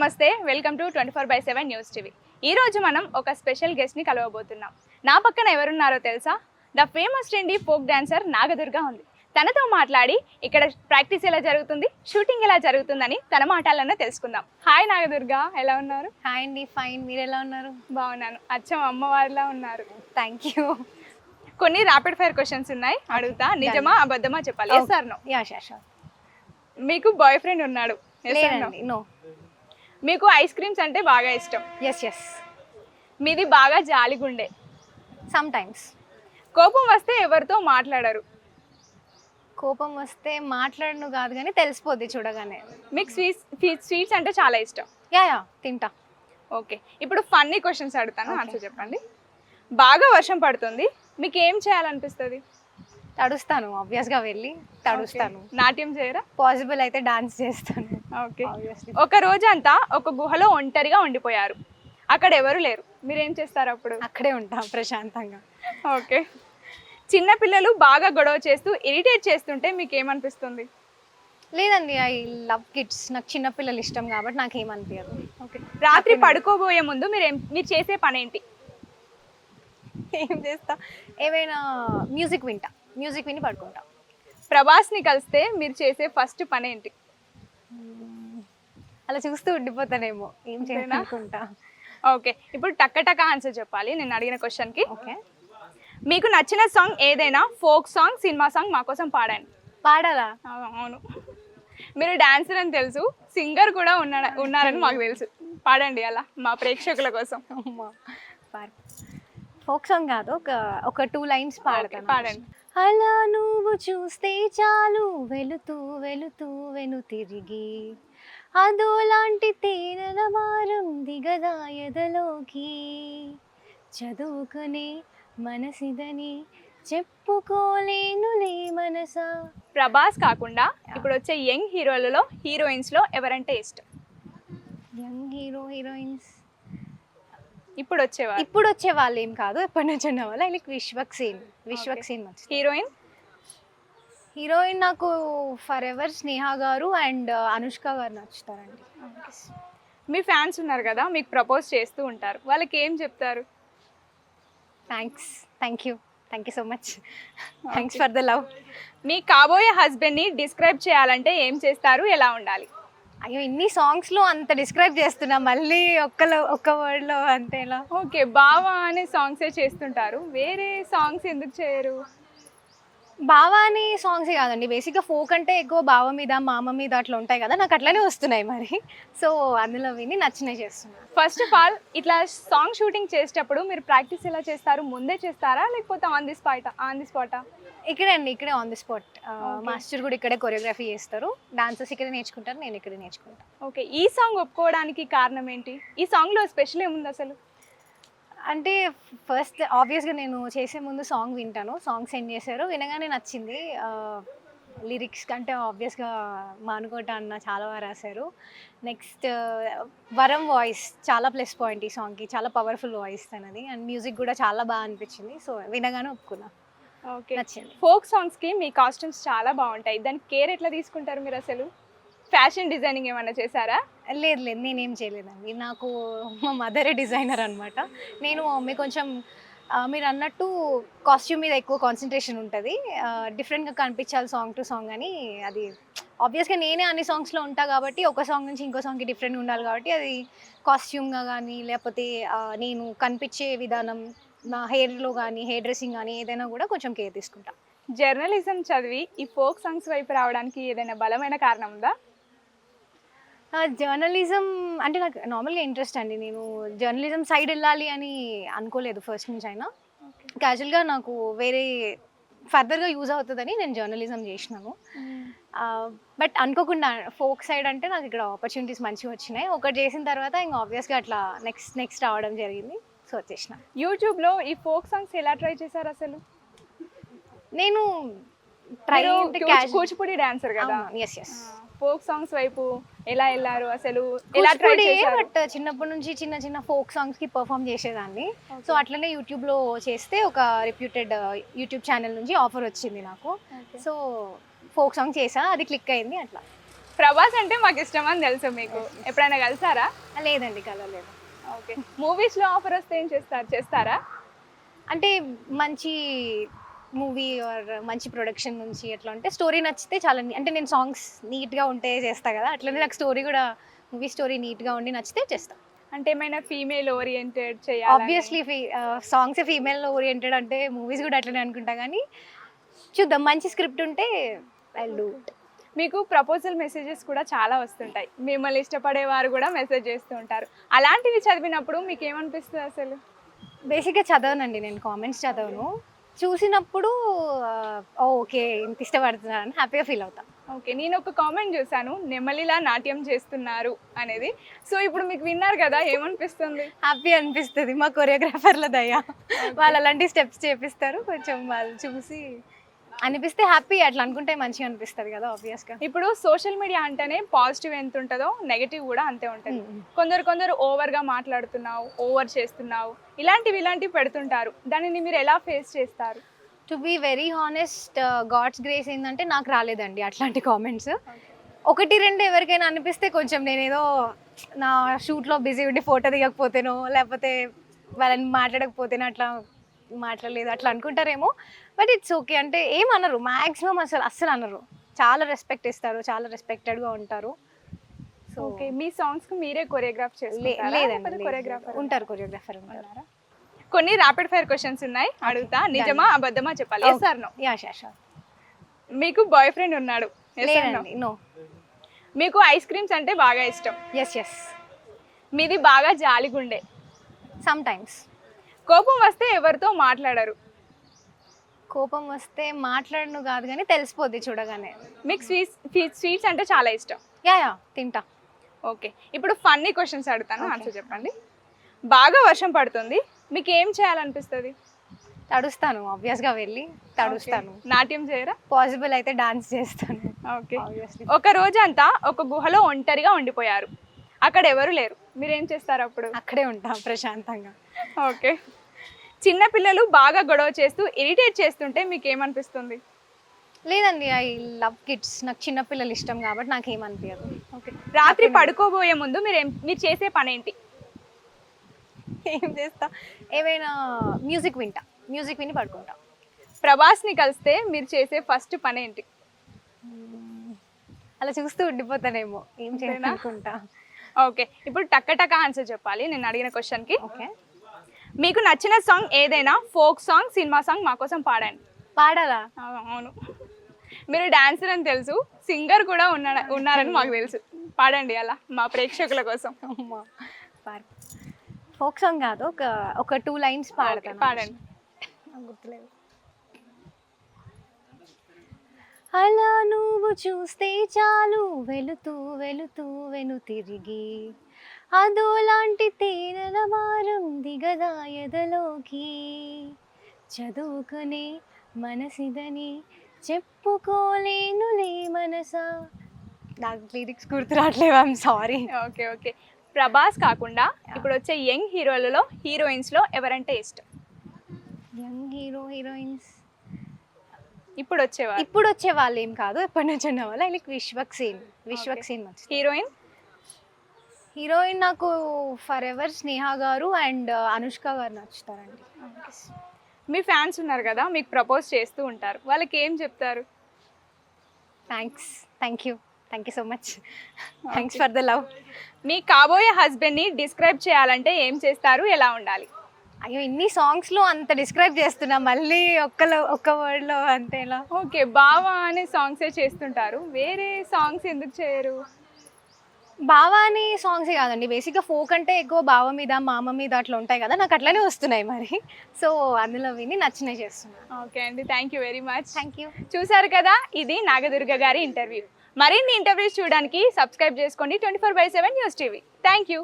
నమస్తే, welcome to 24/7 news TV. ఈ రోజు మనం ఒక స్పెషల్ గెస్ట్ ని కలవబోతున్నాం. నా పక్కన ఎవరున్నారో తెలుసా? The famous trendy folk dancer Nagadurga ఉంది. తనతో మాట్లాడి ఇక్కడ ప్రాక్టీస్ ఎలా జరుగుతుంది, షూటింగ్ ఎలా జరుగుతుందని తన మాటల్లోనే తెలుసుకుందాం. హాయ్ నాగదుర్గ, ఎలా ఉన్నారు? హాయ్ అండి, ఫైన్. మీరు ఎలా ఉన్నారు? బాగున్నాను. అచ్చం అమ్మవారిలా ఉన్నారు. Thank you. కొన్ని ర్యాపిడ్ ఫైర్ క్వశ్చన్స్ ఉన్నాయి, అడుగుతా. నిజమా అబద్ధమా చెప్పాలి. Yes or no? Yeah sure. మీకు బాయ్ ఫ్రెండ్ ఉన్నాడు? లేదండి, నో. మీకు ఐస్ క్రీమ్స్ అంటే బాగా ఇష్టం? ఎస్. మీది బాగా జాలిగుండే? Some times. కోపం వస్తే ఎవరితో మాట్లాడరు? కోపం వస్తే మాట్లాడను కాదు కానీ తెలిసిపోద్ది చూడగానే. మీకు స్వీట్స్ అంటే చాలా ఇష్టం? యా తింటా. ఓకే, ఇప్పుడు ఫన్నీ క్వశ్చన్స్ అడుగుతాను, ఆన్సర్ చెప్పండి. బాగా వర్షం పడుతుంది, మీకు ఏం చేయాలనిపిస్తుంది? తడుస్తాను, ఆబ్వియస్గా వెళ్ళి తడుస్తాను. నాట్యం చేయరా? పాసిబుల్ అయితే డాన్స్ చేస్తాను. ఓకే. ఒక రోజంతా ఒక గుహలో ఒంటరిగా ఉండిపోయారు, అక్కడ ఎవరు లేరు, మీరేం చేస్తారు అప్పుడు? అక్కడే ఉంటాం ప్రశాంతంగా. ఓకే. చిన్న పిల్లలు బాగా గొడవ చేస్తూ ఇరిటేట్ చేస్తుంటే మీకు ఏమనిపిస్తుంది? లేదండి, ఐ లవ్ కిడ్స్. నాకు చిన్నపిల్లలు ఇష్టం కాబట్టి నాకు ఏమనిపించదు. ఓకే. రాత్రి పడుకోబోయే ముందు మీరు చేసే పని ఏంటి? ఏం చేస్తా, ఏమైనా మ్యూజిక్ విని పడుకుంటా. ప్రభాస్ని కలిస్తే మీరు చేసే ఫస్ట్ పని ఏంటి? అలా చూస్తూ ఉండిపోతానేమో, ఏం చేయాలనుకుంటా. ఓకే, ఇప్పుడు టక్క ఆన్సర్ చెప్పాలి నేను అడిగిన క్వశ్చన్కి. ఓకే. మీకు నచ్చిన సాంగ్ ఏదైనా, ఫోక్ సాంగ్, సినిమా సాంగ్ మా కోసం పాడండి. పాడాలా? అవును. మీరు డాన్సర్ అని తెలుసు, సింగర్ కూడా ఉన్నారని మాకు తెలుసు. పాడండి అలా మా ప్రేక్షకుల కోసం. ఫోక్ సాంగ్ కాదు, ఒక 2 లైన్స్ పాడతాను. పాడండి. అలా నువ్వు చూస్తే చాలు, వెలుతూ వెలుతూ వెను తిరిగి, అదోలాంటి తేనెల వారం దిగదా ఎదలోకి, చదువుకునే మనసిదని చెప్పుకోలేనులే మనసా. ప్రభాస్ కాకుండా ఇప్పుడు వచ్చే యంగ్ హీరోలలో హీరోయిన్స్ లో ఎవరంటే ఇష్టం? యంగ్ హీరోయిన్స్ ఇప్పుడు వచ్చే వాళ్ళు ఏం కాదు, ఎప్పటి నుంచి ఉన్న వాళ్ళు. లైక్ విశ్వక్సేన్ హీరోయిన్ నాకు ఫర్ ఎవర్ స్నేహ గారు అండ్ అనుష్క గారు నచ్చుతారండి. మీ ఫ్యాన్స్ ఉన్నారు కదా, మీకు ప్రపోజ్ చేస్తూ ఉంటారు, వాళ్ళకి ఏం చెప్తారు? Thank you so much. Thanks for the love. మీ కాబోయే హస్బెండ్ని డిస్క్రైబ్ చేయాలంటే ఏం చేస్తారు, ఎలా ఉండాలి? అయ్యో, ఇన్ని సాంగ్స్లో అంత డిస్క్రైబ్ చేస్తున్నా, మళ్ళీ ఒక్క వర్డ్లో అంతేలా? ఓకే, బావా అనే సాంగ్సే చేస్తుంటారు, వేరే సాంగ్స్ ఎందుకు చేయరు? బావా అనే సాంగ్సే కాదండి, బేసిక్గా ఫోక్ అంటే ఎక్కువ బావ మీద మామ మీద అట్లా ఉంటాయి కదా, నాకు అట్లనే వస్తున్నాయి మరి. సో అందులో విని నచ్చినవి చేస్తున్నాను. ఫస్ట్ ఆఫ్ ఆల్, ఇట్లా సాంగ్ షూటింగ్ చేసేటప్పుడు మీరు ప్రాక్టీస్ ఎలా చేస్తారు? ముందే చేస్తారా లేకపోతే ఆన్ ది స్పాటా? ఇక్కడే ఆన్ ది స్పాట్. మాస్టర్ కూడా ఇక్కడే కొరియోగ్రఫీ చేస్తారు, డాన్సర్స్ ఇక్కడే నేర్చుకుంటారు, నేను ఇక్కడే నేర్చుకుంటాను. ఓకే, ఈ సాంగ్ ఒప్పుకోవడానికి కారణం ఏంటి? ఈ సాంగ్లో స్పెషల్ ఏముంది అసలు? అంటే ఫస్ట్ ఆబ్వియస్గా నేను చేసే ముందు సాంగ్ వింటాను, సాంగ్ సెండ్ చేశారు, వినగానే నచ్చింది. లిరిక్స్ కంటే ఆబ్వియస్గా మానుకోట అన్న చాలా బాగా రాశారు. నెక్స్ట్ వరం వాయిస్ చాలా ప్లస్ పాయింట్ ఈ సాంగ్కి, చాలా పవర్ఫుల్ వాయిస్ తనది, అండ్ మ్యూజిక్ కూడా చాలా బాగా అనిపించింది. సో వినగానే ఒప్పుకున్నా. ఓకే, నచ్చింది. ఫోక్ సాంగ్స్కి మీ కాస్ట్యూమ్స్ చాలా బాగుంటాయి, దానికి కేర్ ఎట్లా తీసుకుంటారు మీరు అసలు? ఫ్యాషన్ డిజైనింగ్ ఏమైనా చేశారా? లేదు, నేనేం చేయలేదండి. నాకు మా మదరే డిజైనర్ అనమాట. నేను మమ్మీ కొంచెం మీరు అన్నట్టు కాస్ట్యూమ్ మీద ఎక్కువ కాన్సన్ట్రేషన్ ఉంటుంది, డిఫరెంట్గా కనిపించాలి సాంగ్ టు సాంగ్ అని. అది ఆబ్వియస్గా నేనే అన్ని సాంగ్స్లో ఉంటా కాబట్టి ఒక సాంగ్ నుంచి ఇంకో సాంగ్కి డిఫరెంట్గా ఉండాలి కాబట్టి, అది కాస్ట్యూమ్గా కానీ లేకపోతే నేను కనిపించే విధానం, నా హెయిర్లో కానీ హెయిర్ డ్రెస్సింగ్ కానీ ఏదైనా కూడా కొంచెం కేర్ తీసుకుంటా. జర్నలిజం చదివి ఈ ఫోక్ సాంగ్స్ వైపు రావడానికి ఏదైనా బలమైన కారణం ఉందా? జర్నలిజం అంటే నాకు నార్మల్గా ఇంట్రెస్ట్ అండి. నేను జర్నలిజం సైడ్ వెళ్ళాలి అని అనుకోలేదు ఫస్ట్ నుంచి అయినా. క్యాజువల్గా నాకు వేరే ఫర్దర్గా యూజ్ అవుతుందని నేను జర్నలిజం చేసినాను. బట్ అనుకోకుండా ఫోక్ సైడ్ అంటే నాకు ఇక్కడ ఆపర్చునిటీస్ మంచిగా వచ్చినాయి. ఒకటి చేసిన తర్వాత ఇంకా ఆబ్వియస్గా అట్లా నెక్స్ట్ రావడం జరిగింది. సో వచ్చేసిన. యూట్యూబ్లో ఈ ఫోక్ సాంగ్స్ ఎలా ట్రై చేశారు అసలు? నేను కూచిపూడి డాన్సర్ కదా. ఎస్. ఫోక్ సాంగ్స్ వైపు ఎలా వెళ్ళారు అసలు? బట్ చిన్నప్పటి నుంచి చిన్న ఫోక్ సాంగ్స్ కి పర్ఫామ్ చేసేదాన్ని. సో అట్లనే యూట్యూబ్లో చేస్తే ఒక రిప్యూటెడ్ యూట్యూబ్ ఛానల్ నుంచి ఆఫర్ వచ్చింది నాకు. సో ఫోక్ సాంగ్ చేసా, అది క్లిక్ అయింది అట్లా. ప్రభాస్ అంటే మాకు ఇష్టం అని తెలుసు మీకు, ఎప్పుడైనా కలిసారా? లేదండి కలవలేదు. ఓకే, మూవీస్లో ఆఫర్ వస్తే ఏం చేస్తారా? అంటే మంచి మూవీ ఆర్ మంచి ప్రొడక్షన్ నుంచి ఎట్లా ఉంటే స్టోరీ నచ్చితే చాలా అంటే నేను సాంగ్స్ నీట్గా ఉంటే చేస్తా కదా, అట్లనే నాకు స్టోరీ కూడా మూవీ స్టోరీ నీట్గా ఉండి నచ్చితే చేస్తా. అంటే ఏమైనా ఫీమేల్ ఓరియంటెడ్ చేయాలి? ఆబ్వియస్లీ సాంగ్స్ ఫీమేల్ ఓరియంటెడ్ అంటే మూవీస్ కూడా అట్లనే అనుకుంటా, కానీ చూద్దాం మంచి స్క్రిప్ట్ ఉంటే ఐ డూ ఇట్. మీకు ప్రపోజల్ మెసేజెస్ కూడా చాలా వస్తుంటాయి, మిమ్మల్ని ఇష్టపడే వారు కూడా మెసేజ్ చేస్తూ ఉంటారు. అలాంటివి చదివినప్పుడు మీకు ఏమనిపిస్తుంది అసలు? బేసిక్గా చదవనండి, నేను కామెంట్స్ చదవను. చూసినప్పుడు ఓకే ఇంత ఇష్టపడుతున్నారని హ్యాపీగా ఫీల్ అవుతాను. ఓకే, నేను ఒక కామెంట్ చూసాను, నెమలిలా నాట్యం చేస్తున్నారు అనేది. సో ఇప్పుడు మీకు విన్నారు కదా, ఏమనిపిస్తుంది? హ్యాపీ అనిపిస్తుంది, మా కొరియోగ్రాఫర్ల దయ, వాళ్ళు అలాంటి స్టెప్స్ చేపిస్తారు, కొంచెం వాళ్ళు చూసి అనిపిస్తే హ్యాపీ, అట్లా అనుకుంటే మంచిగా అనిపిస్తుంది కదా ఆబ్వియస్గా. ఇప్పుడు సోషల్ మీడియా అంటేనే పాజిటివ్ ఎంత ఉంటుందో నెగిటివ్ కూడా అంతే ఉంటుంది. కొందరు ఓవర్గా మాట్లాడుతున్నావు, ఓవర్ చేస్తున్నావు, ఇలాంటివి పెడుతుంటారు. దానిని మీరు ఎలా ఫేస్ చేస్తారు? To be very honest, God's grace ఏంటంటే నాకు రాలేదండి అట్లాంటి కామెంట్స్. ఒకటి రెండు ఎవరికైనా అనిపిస్తే కొంచెం నేనేదో నా షూట్లో బిజీ ఉండి ఫోటో దిగకపోతేనో లేకపోతే వాళ్ళని మాట్లాడకపోతేనో అట్లా మాట్లాడలేదు అట్లా అనుకుంటారేమో, బట్ ఇట్స్ ఓకే. అంటే ఏమనరు, మ్యాక్సిమం అస్సలు అనరు, చాలా రెస్పెక్ట్ ఇస్తారు, చాలా రెస్పెక్టెడ్గా ఉంటారు. సో ఓకే, మీ సాంగ్స్కి మీరే కొరియోగ్రాఫ్ చేస్తారా? లేదండి, కొరియోగ్రాఫర్ ఉంటారు, కొరియోగ్రాఫర్ ఉంటారు. కొన్ని ర్యాపిడ్ ఫైర్ క్వశ్చన్స్ ఉన్నాయి, అడుగుతా. నిజమా అబద్ధమా చెప్పాలి. Yes or no? Yeah sure. మీకు బాయ్ ఫ్రెండ్ ఉన్నాడు? లేదండి, నో. మీకు ఐస్ క్రీమ్స్ అంటే బాగా ఇష్టం? ఎస్. మీది బాగా జాలిగుండే? Some times. కోపం వస్తే ఎవరితో మాట్లాడరు? కోపం వస్తే మాట్లాడను కాదు కానీ తెలిసిపోద్ది చూడగానే. మీకు స్వీట్స్ అంటే చాలా ఇష్టం? యా తింటా. ఓకే, ఇప్పుడు ఫన్నీ క్వశ్చన్స్ అడుగుతాను, ఆన్సర్ చెప్పండి. బాగా వర్షం పడుతుంది, మీకు ఏం చేయాలనిపిస్తుంది? తడుస్తాను, ఆబ్వియస్గా వెళ్ళి తడుస్తాను. నాట్యం చేయరా? పాసిబుల్ అయితే డాన్స్ చేస్తాను. ఓకే, ఒక రోజంతా ఒక గుహలో ఒంటరిగా ఉండిపోయారు, అక్కడ ఎవరు లేరు, మీరేం చేస్తారు అప్పుడు? అక్కడే ఉంటాం ప్రశాంతంగా. ఓకే, చిన్న పిల్లలు బాగా గొడవ చేస్తూ ఇరిటేట్ చేస్తుంటే మీకు ఏమనిపిస్తుంది? లేదండి, ఐ లవ్ కిడ్స్, నాకు చిన్నపిల్లలు ఇష్టం కాబట్టి నాకు ఏమనిపించదు. ఓకే, రాత్రి పడుకోబోయే ముందు మీరు చేసే పని ఏంటి? ఏం చేస్తా, ఏమైనా మ్యూజిక్ విని పడుకుంటా. ప్రభాస్ని కలిస్తే మీరు చేసే ఫస్ట్ పని ఏంటి? అలా చూస్తూ ఉండిపోతానేమో, ఏం చేయనుకుంటా. ఓకే, ఇప్పుడు టక్క ఆన్సర్ చెప్పాలి నేను అడిగిన క్వశ్చన్కి. ఓకే, మీకు నచ్చిన సాంగ్ ఏదైనా, ఫోక్ సాంగ్, సినిమా సాంగ్ మా కోసం పాడండి. పాడాలా? అవును, మీరు డాన్సర్ అని తెలుసు, సింగర్ కూడా ఉన్నారని మాకు తెలుసు, పాడండి అలా మా ప్రేక్షకుల కోసం. ఫోక్ సాంగ్ కాదు, ఒక 2 లైన్స్ పాడతాను. పాడండి. గుర్తులేదు. అలా నువ్వు చూస్తే చాలు, వెళుతూ వెను తిరిగి, అదోలాంటి తేనెల వారం దిగదా ఎదలోకి, చదువుకునే మనసిదని చెప్పుకోలేనులే మనసా. నాకు లిరిక్స్ గుర్తు రావట్లేవు, ఐఎమ్ సారీ. ఓకే, ప్రభాస్ కాకుండా ఇప్పుడు వచ్చే యంగ్ హీరోలలో హీరోయిన్స్లో ఎవరంటే ఇష్టం? యంగ్ హీరోయిన్స్ ఇప్పుడు వచ్చే వాళ్ళు ఏం కాదు, ఎప్పటి నుంచి ఉన్న వాళ్ళు. లైక్ విశ్వక్సేన్ హీరోయిన్ నాకు ఫర్ ఎవర్ స్నేహ గారు అండ్ అనుష్క గారు నచ్చుతారండి. మీ ఫ్యాన్స్ ఉన్నారు కదా, మీకు ప్రపోజ్ చేస్తూ ఉంటారు, వాళ్ళకి ఏం చెప్తారు? Thank you so much, thanks for the love. మీ కాబోయే హస్బెండ్ని డిస్క్రైబ్ చేయాలంటే ఏం చేస్తారు, ఎలా ఉండాలి? అయ్యో, ఇన్ని సాంగ్స్లో అంత డిస్క్రైబ్ చేస్తున్నా, మళ్ళీ ఒక్క వర్డ్లో అంతేలా? ఓకే, బావా అనే సాంగ్సే చేస్తుంటారు, వేరే సాంగ్స్ ఎందుకు చేయరు? బావా అనే సాంగ్సే కాదండి, బేసిక్గా ఫోక్ అంటే ఎక్కువ బావ మీద మామ మీద అట్లా ఉంటాయి కదా, నాకు అట్లనే వస్తున్నాయి మరి, సో అందులో విని నచ్చినవి చేస్తున్నాను. ఓకే అండి, thank you very much. Thank you. చూసారు కదా, ఇది నాగదుర్గ గారి ఇంటర్వ్యూ. మరిన్ని ఇంటర్వ్యూస్ చూడడానికి సబ్స్క్రైబ్ చేసుకోండి 24/7 న్యూస్ టీవీ. Thank you.